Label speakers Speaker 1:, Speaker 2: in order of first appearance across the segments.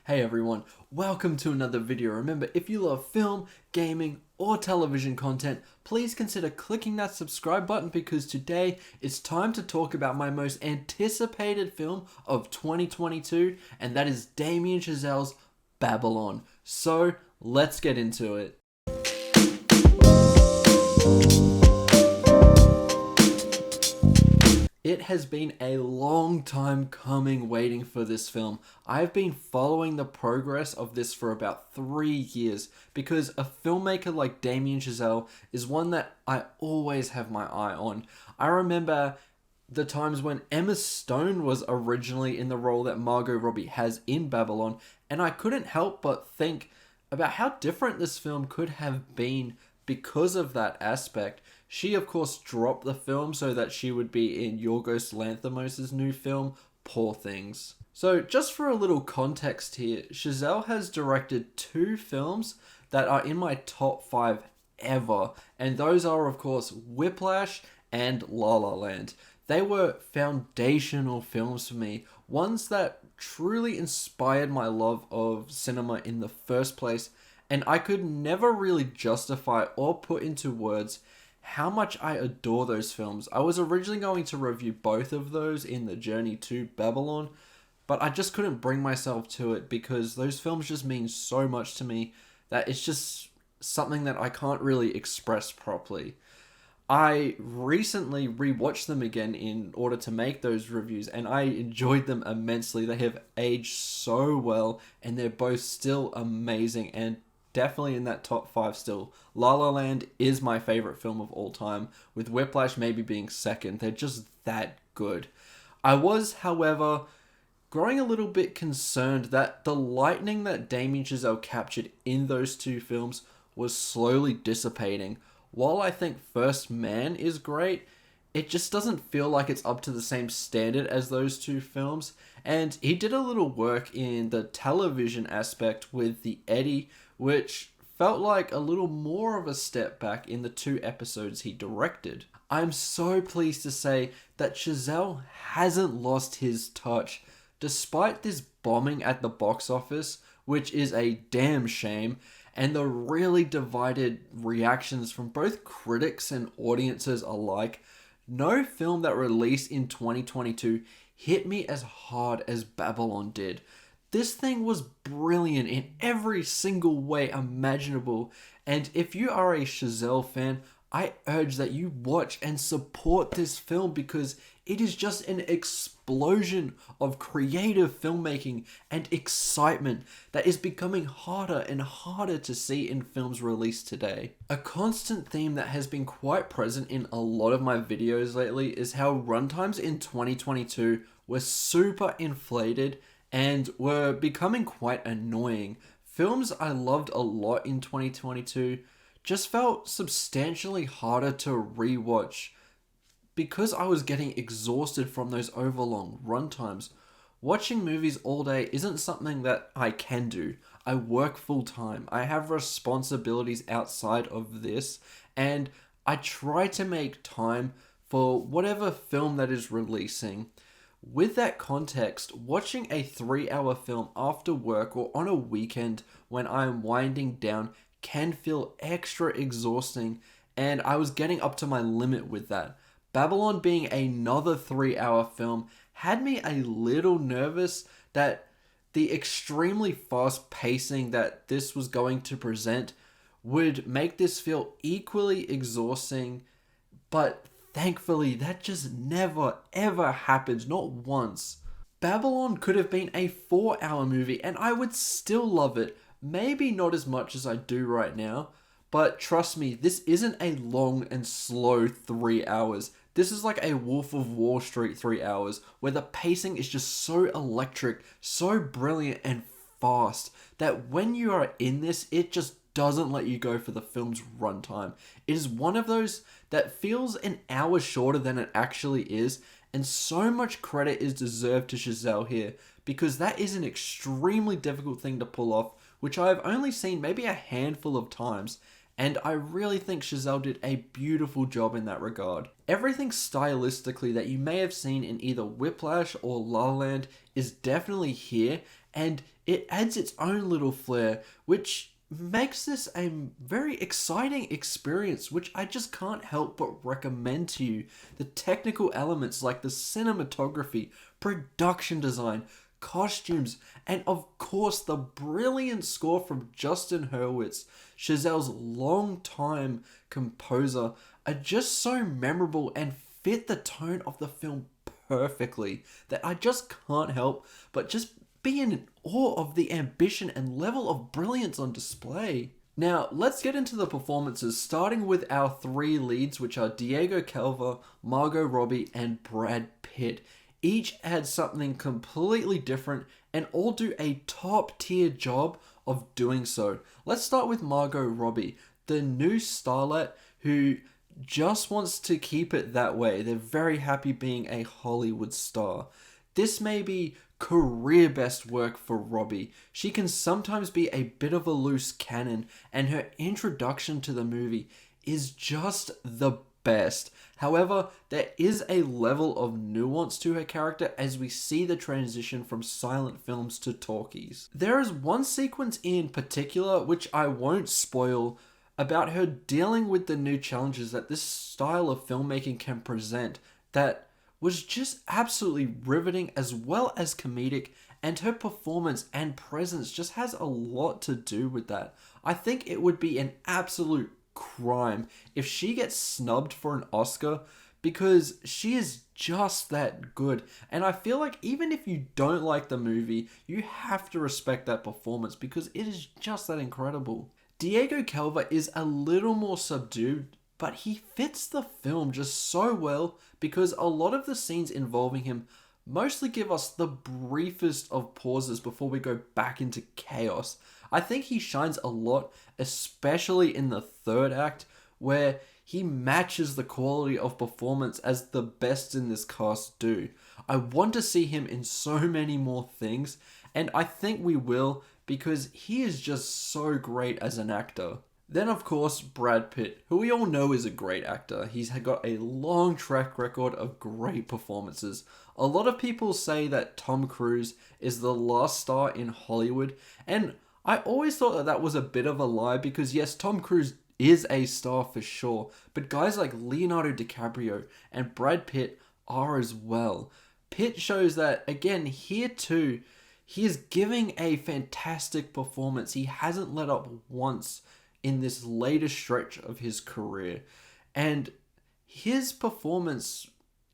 Speaker 1: Hey everyone, welcome to another video. Remember, if you love film, gaming, or television content, please consider clicking that subscribe button because today it's time to talk about my most anticipated film of 2022, and that is Damien Chazelle's Babylon. So, let's get into it. It has been a long time coming waiting for this film. I've been following the progress of this for about 3 years because a filmmaker like Damien Chazelle is one that I always have my eye on. I remember the times when Emma Stone was originally in the role that Margot Robbie has in Babylon, and I couldn't help but think about how different this film could have been because of that aspect. She, of course, dropped the film so that she would be in Yorgos Lanthimos' new film, Poor Things. So, just for a little context here, Chazelle has directed 2 films that are in my top 5 ever, and those are, of course, Whiplash and La La Land. They were foundational films for me, ones that truly inspired my love of cinema in the first place, and I could never really justify or put into words how much I adore those films. I was originally going to review both of those in the journey to Babylon, but I just couldn't bring myself to it because those films just mean so much to me that it's just something that I can't really express properly. I recently rewatched them again in order to make those reviews, and I enjoyed them immensely. They have aged so well, and they're both still amazing and definitely in that top 5 still. La La Land is my favorite film of all time, with Whiplash maybe being second. They're just that good. I was, however, growing a little bit concerned that the lightning that Damien Chazelle captured in those 2 films was slowly dissipating. While I think First Man is great, it just doesn't feel like it's up to the same standard as those 2 films. And he did a little work in the television aspect with The Eddie, which felt like a little more of a step back in the 2 episodes he directed. I'm so pleased to say that Chazelle hasn't lost his touch. Despite this bombing at the box office, which is a damn shame, and the really divided reactions from both critics and audiences alike, no film that released in 2022 hit me as hard as Babylon did. This thing was brilliant in every single way imaginable, and if you are a Chazelle fan, I urge that you watch and support this film because it is just an explosion of creative filmmaking and excitement that is becoming harder and harder to see in films released today. A constant theme that has been quite present in a lot of my videos lately is how runtimes in 2022 were super inflated and were becoming quite annoying. Films I loved a lot in 2022 just felt substantially harder to rewatch because I was getting exhausted from those overlong runtimes. Watching movies all day isn't something that I can do. I work full time. I have responsibilities outside of this, and I try to make time for whatever film that is releasing. With that context, watching a 3-hour film after work or on a weekend when I am winding down can feel extra exhausting, and I was getting up to my limit with that. Babylon being another 3-hour film had me a little nervous that the extremely fast pacing that this was going to present would make this feel equally exhausting, but thankfully that just never ever happened, not once. Babylon could have been a 4-hour movie and I would still love it. Maybe not as much as I do right now, but trust me, this isn't a long and slow 3 hours. This is like a Wolf of Wall Street 3 hours, where the pacing is just so electric, so brilliant and fast, that when you are in this, it just doesn't let you go for the film's runtime. It is one of those that feels an hour shorter than it actually is, and so much credit is deserved to Chazelle here, because that is an extremely difficult thing to pull off, which I have only seen maybe a handful of times, and I really think Chazelle did a beautiful job in that regard. Everything stylistically that you may have seen in either Whiplash or La La Land is definitely here, and it adds its own little flair, which makes this a very exciting experience, which I just can't help but recommend to you. The technical elements like the cinematography, production design, costumes, and of course the brilliant score from Justin Hurwitz, Chazelle's long-time composer, are just so memorable and fit the tone of the film perfectly that I just can't help but just be in awe of the ambition and level of brilliance on display. Now, let's get into the performances, starting with our three leads, which are Diego Calva, Margot Robbie, and Brad Pitt. Each add something completely different and all do a top tier job of doing so. Let's start with Margot Robbie, the new starlet who just wants to keep it that way. They're very happy being a Hollywood star. This may be career best work for Robbie. She can sometimes be a bit of a loose cannon, and her introduction to the movie is just the best. However, there is a level of nuance to her character as we see the transition from silent films to talkies. There is one sequence in particular, which I won't spoil, about her dealing with the new challenges that this style of filmmaking can present, that was just absolutely riveting as well as comedic, and her performance and presence just has a lot to do with that. I think it would be an absolute crime if she gets snubbed for an Oscar, because she is just that good. And I feel like even if you don't like the movie, you have to respect that performance because it is just that incredible. Diego Calva is a little more subdued, but he fits the film just so well because a lot of the scenes involving him mostly give us the briefest of pauses before we go back into chaos. I think he shines a lot, especially in the third act, where he matches the quality of performance as the best in this cast do. I want to see him in so many more things, and I think we will, because he is just so great as an actor. Then of course, Brad Pitt, who we all know is a great actor. He's got a long track record of great performances. A lot of people say that Tom Cruise is the last star in Hollywood, and I always thought that that was a bit of a lie because yes, Tom Cruise is a star for sure, but guys like Leonardo DiCaprio and Brad Pitt are as well. Pitt shows that, again, here too, he is giving a fantastic performance. He hasn't let up once in this later stretch of his career. And his performance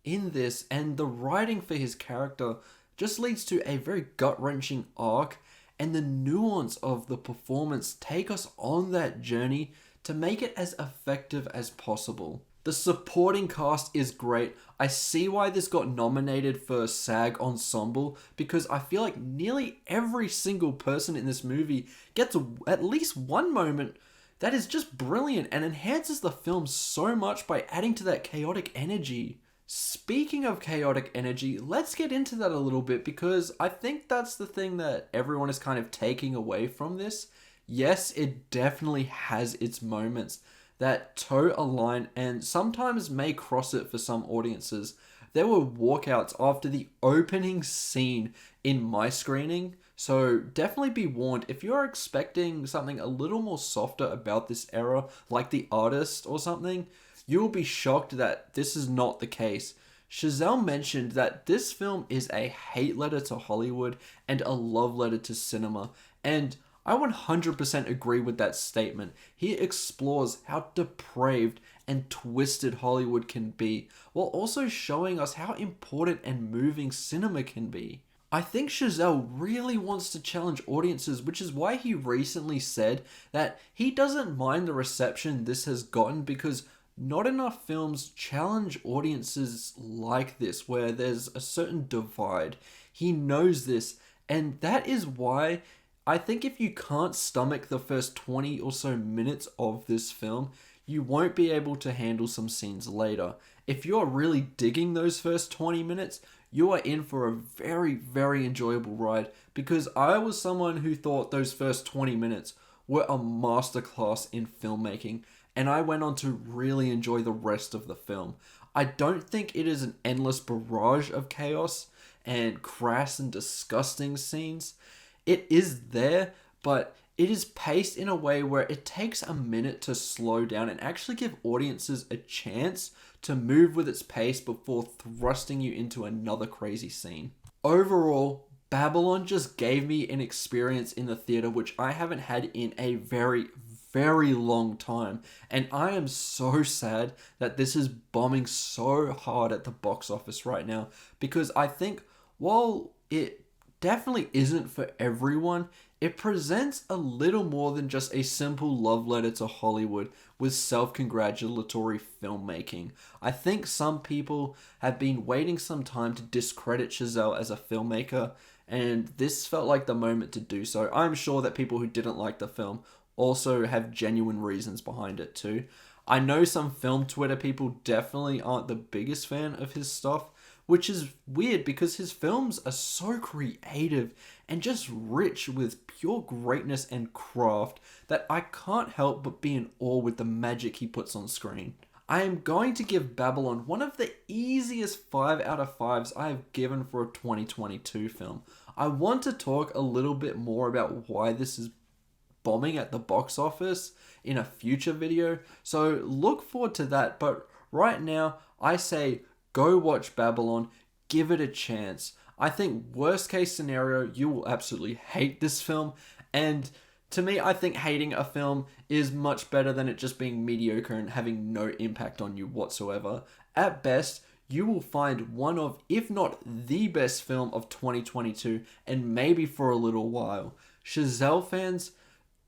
Speaker 1: in this and the writing for his character just leads to a very gut-wrenching arc, and the nuance of the performance take us on that journey to make it as effective as possible. The supporting cast is great. I see why this got nominated for SAG Ensemble, because I feel like nearly every single person in this movie gets at least one moment that is just brilliant and enhances the film so much by adding to that chaotic energy. Speaking of chaotic energy, let's get into that a little bit because I think that's the thing that everyone is kind of taking away from this. Yes, it definitely has its moments that toe a line and sometimes may cross it for some audiences. There were walkouts after the opening scene in my screening, so definitely be warned if you're expecting something a little more softer about this era, like The Artist or something, you will be shocked that this is not the case. Chazelle mentioned that this film is a hate letter to Hollywood and a love letter to cinema, and I 100% agree with that statement. He explores how depraved and twisted Hollywood can be, while also showing us how important and moving cinema can be. I think Chazelle really wants to challenge audiences, which is why he recently said that he doesn't mind the reception this has gotten because not enough films challenge audiences like this, where there's a certain divide. He knows this, and that is why I think if you can't stomach the first 20 or so minutes of this film, you won't be able to handle some scenes later. If you're really digging those first 20 minutes, you are in for a very, very enjoyable ride, because I was someone who thought those first 20 minutes were a masterclass in filmmaking, and I went on to really enjoy the rest of the film. I don't think it is an endless barrage of chaos and crass and disgusting scenes. It is there, but it is paced in a way where it takes a minute to slow down and actually give audiences a chance to move with its pace before thrusting you into another crazy scene. Overall, Babylon just gave me an experience in the theater which I haven't had in a very, very long time. And I am so sad that this is bombing so hard at the box office right now, because I think while it definitely isn't for everyone, it presents a little more than just a simple love letter to Hollywood with self-congratulatory filmmaking. I think some people have been waiting some time to discredit Chazelle as a filmmaker, and this felt like the moment to do so. I'm sure that people who didn't like the film also have genuine reasons behind it too. I know some film Twitter people definitely aren't the biggest fan of his stuff, which is weird because his films are so creative and just rich with pure greatness and craft that I can't help but be in awe with the magic he puts on screen. I am going to give Babylon one of the easiest 5 out of 5s I have given for a 2022 film. I want to talk a little bit more about why this is bombing at the box office in a future video, so look forward to that. But right now, I say go watch Babylon, give it a chance. I think worst case scenario, you will absolutely hate this film, and to me, I think hating a film is much better than it just being mediocre and having no impact on you whatsoever. At best, you will find one of, if not the best film of 2022, and maybe for a little while. Chazelle fans,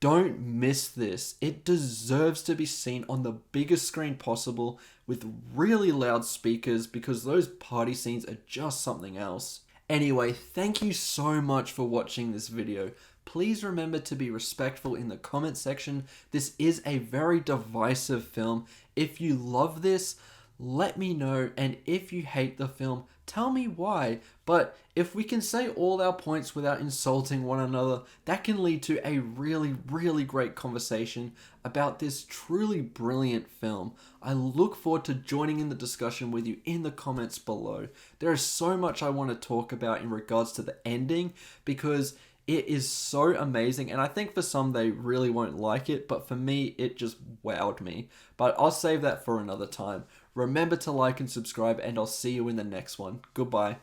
Speaker 1: don't miss this. It deserves to be seen on the biggest screen possible with really loud speakers, because those party scenes are just something else. Anyway, thank you so much for watching this video. Please remember to be respectful in the comment section. This is a very divisive film. If you love this, let me know, and if you hate the film, tell me why. But if we can say all our points without insulting one another, that can lead to a really, really great conversation about this truly brilliant film. I look forward to joining in the discussion with you in the comments below. There is so much I want to talk about in regards to the ending, because it is so amazing, and I think for some they really won't like it, but for me it just wowed me. But I'll save that for another time. Remember to like and subscribe, and I'll see you in the next one. Goodbye.